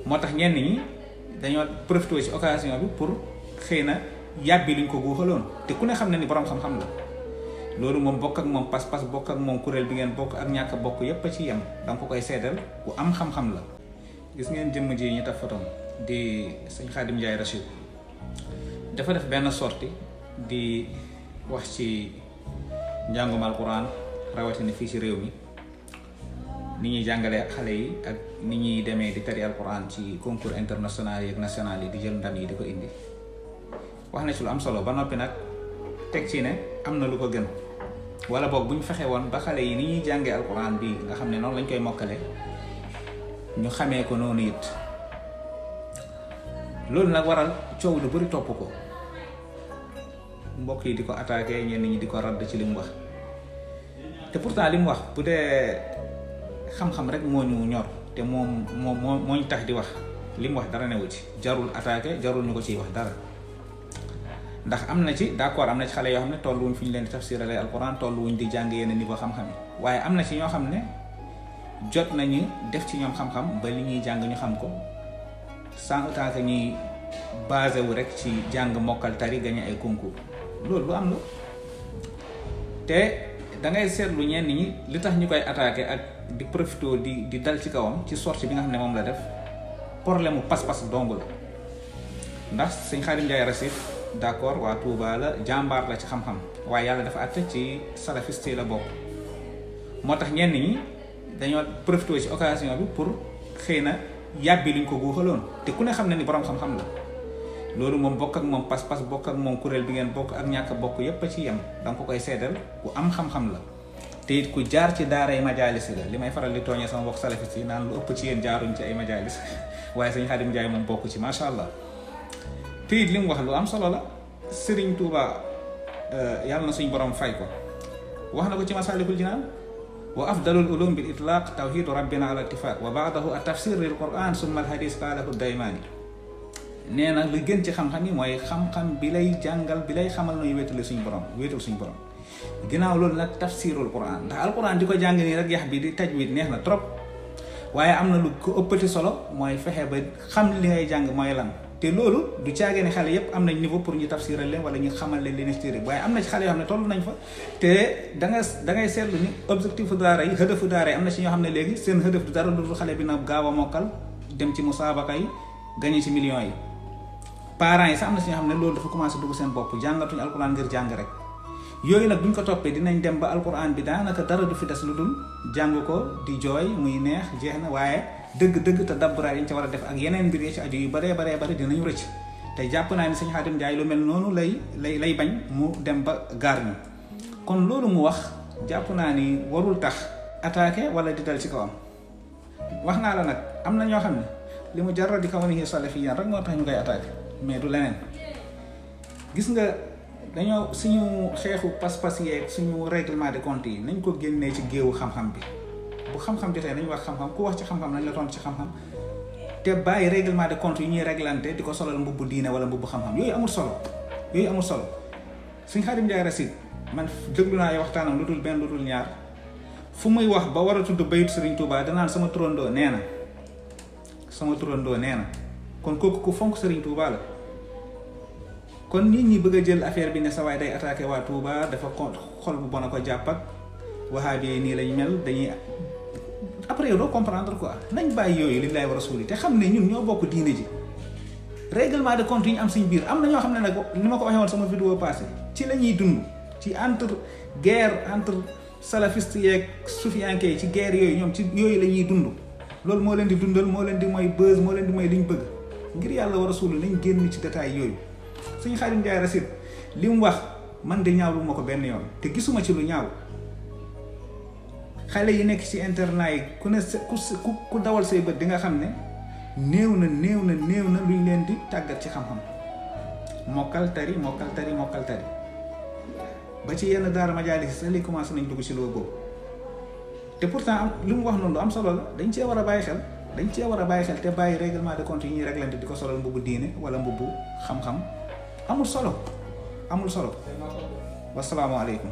moo tax ñenn ñi dañoo profité ci occasion bi pour xëy na yàbbi liñ ko guuxaloon te ku ne xam ne ni borom xam-xam la. loolu moom bokk ak moom pas-pas bokk ak moom kuréel bi ngeen bokk ak ñàkk bokk yépp a ci yem danga ko koy seedal ku am xam-xam la. gis ngeen jëmm ji ñu taf fotom di sëñ Khadim Ndiaye Rachid dafa def benn sortie di wax ci njàngum alquran rawatina fii ci réew mi ni ñuy jàngalee xale yi ak ni ñuy demee di tari alquran ci concours international yi ak national yi di jël ndam yi di ko indi wax na ci lu am solo ba noppi nag teg ci ne am na lu ko gën wala boog bu ñu fexe woon ba xale yi ni ñuy jàngee alquran bi nga xam ne noonu lañ koy mokkale ñu xamee ko noonu it loolu nag waral coow lu bari topp ko mbokk yi di ko attaqué ñenn ñi di ko radd ci li mu wax te pourtant li mu wax bu dee xam-xam rek moo ñu ñor te moo ñu tax di wax li mu wax dara newu ci jarul attaqué jarul ñu ko ciy wax dara ndax am na ci d'accord am na ci xale yoo xam ne tolluwuñ fi ñu leen di tafsirale alquran tolluwuñ di jàng yenn niveau xam-xam yi waaye am na ci ñoo xam ne jot nañu def ci ñoom xam-xam ba li ñuy jàng ñu xam ko sans autant que ñuy basé wu rek ci jàng mokkal tari gañe ay concours loolu lu am la te da ngay seetlu ñenn ñi li tax ñu koy attaqué ak di profité di dal ci kawam ci sortie bi nga xam ne moom la def problème mu pas-pas dong la ndax sëñ Khadim Ndiaye Rachid d'accord waa Touba la jàmbaar la ci xam-xam waaye yàlla dafa àtte ci salafiste la bokk moo tax ñenn ñi dañoo profité ci occasion bi pour xëy na yàbbi liñ ko guuxaloon te ku ne xam ne ni borom xam-xam la loolu moom bokk ak moom pas-pas bokk ak moom kuréel bi ngeen bokk ak ñàkk bokk yépp a ci yem danga ko koy seedal ku am xam-xam la te it ku jaar ci daaray majalis la li may faral di tooñee sama bokk salafiste yi naan lu ëpp ci yéen jaaruñ ci ay majalis waaye sëñ Khadim Ndiaye moom bokk ci macha allah te it li mu wax lu am solo la Serigne Touba yàlla na suñ borom fay ko wax na ko ci Masalikul Jinaan wa afdalul ulum bil itlaq tawhidu rabbina ala ittifaq wa baadahu at tafsir lil quran summa al hadis qaalahu daymaani nee na li gën ci xam-xam yi mooy xam-xam bi lay jàngal bi lay xamal nooy wéetal suñ borom ginnaaw loolu nag tafsirul quran ndax alquran di ko jàng nii rek yax bi di tajwid neex na trop waaye am na lu ko ëppati solo mooy fexe ba xam li ngay jàng mooy lan te loolu du caagee ne xale yépp am nañ niveau pour ñu tafsiral leen wala ñu xamal leen li ne ci téere waaye am na ci xale yoo xam ne toll nañ fa te da ngay seetlu ni objectif daara yi hëdëfu daara yi am na ci ñoo xam ne léegi seen hëdëf du dara lu xale bi na gaaw a mokkal dem ci musaabaqa yi gagné ci millions yi parents yi sax am na ci ñoo xam ne loolu dafa commencé dugg seen bopp jàngatuñu alquran ngir jàng rek yooyu nag buñ ko toppee dinañ dem ba alquran bi daanaka dara du fi des lu dul jàng ko di jooy muy neex jeex na waaye dëgg-dëgg te dabburaay yi ñu ci war a def ak yeneen mbir yi ci aju yu baree dinañu rëcc te jàpp naa ni sëñ Khadim Ndiaye lu mel noonu lay bañ mu dem ba gaar ñu kon loolu mu wax jàpp naa ni warul tax attaqué wala di dal ci kawam wax naa la nag am na ñoo xam ne li mu jarra di kaw ni salafiyyan rek moo tax ñu koy attaqué mais du leneen gis nga dañoo suñu xeexu pas-pas yeeg suñu règlement de compte yi nañ ko génnee ci géewu xam-xam bi bu xam-xam jotee nañ wax xam-xam ku wax ci xam-xam nañ la tontu ci xam-xam te bàyyi règlement de compte yi ñuy réglante di ko solal mbubbu diine wala mbubbu xam-xam yooyu amul solo Sëñ Khadim Ndiaye Rachid man déglu naa ay waxtaanam lu dul benn lu dul ñaar fu muy wax ba war a tudd bayit Serigne Touba danaan sama turandoo nee na kon kooku ku fonk Serigne Touba la kon nit ñi bëgg a jël affaire bi ne sa waay day attaqué waa Touba dafa xol bu bon a ko jàpp ak wahabi yi nii lañ mel dañuy après yow doo comprendre quoi nañ bàyyi yooyu lillahi wa rasuli te xam ne ñun ñoo bokk diine ji règlement de compte yi ñu am suñ biir am na ñoo xam ne nag ni ma ko waxee woon sama vidéo passé ci la ñuy dund ci guerre entre salafiste yeeg sufiyanke yi ci guerre yooyu ñoom ci yooyu la ñuy dund loolu moo leen di dundal moo leen di mooy buzz moo leen di mooy liñ bëgg ngir yàlla wa rasuli nañ génn ci détail yooyu Sëñ Khadim Ndiaye Rachid li mu wax man de ñaawlu ma ko benn yoon te gisuma ci lu ñaaw xale yi nekk ci internat yi ku ne ku dawal say bët di nga xam ne néew na luñ leen di tàggat ci xam-xam mokkal tari ba ci yenn daara majaalis sax li commencé nañ dugg ci loo boobu te pourtant li mu wax noonu lu am solo la dañ cee war a bàyyi xel te bàyyi règlement de compte yi ñuy réglante di ko solal mbubbu diine wala mbubbu xam-xam amul solo wassalaamu aleykum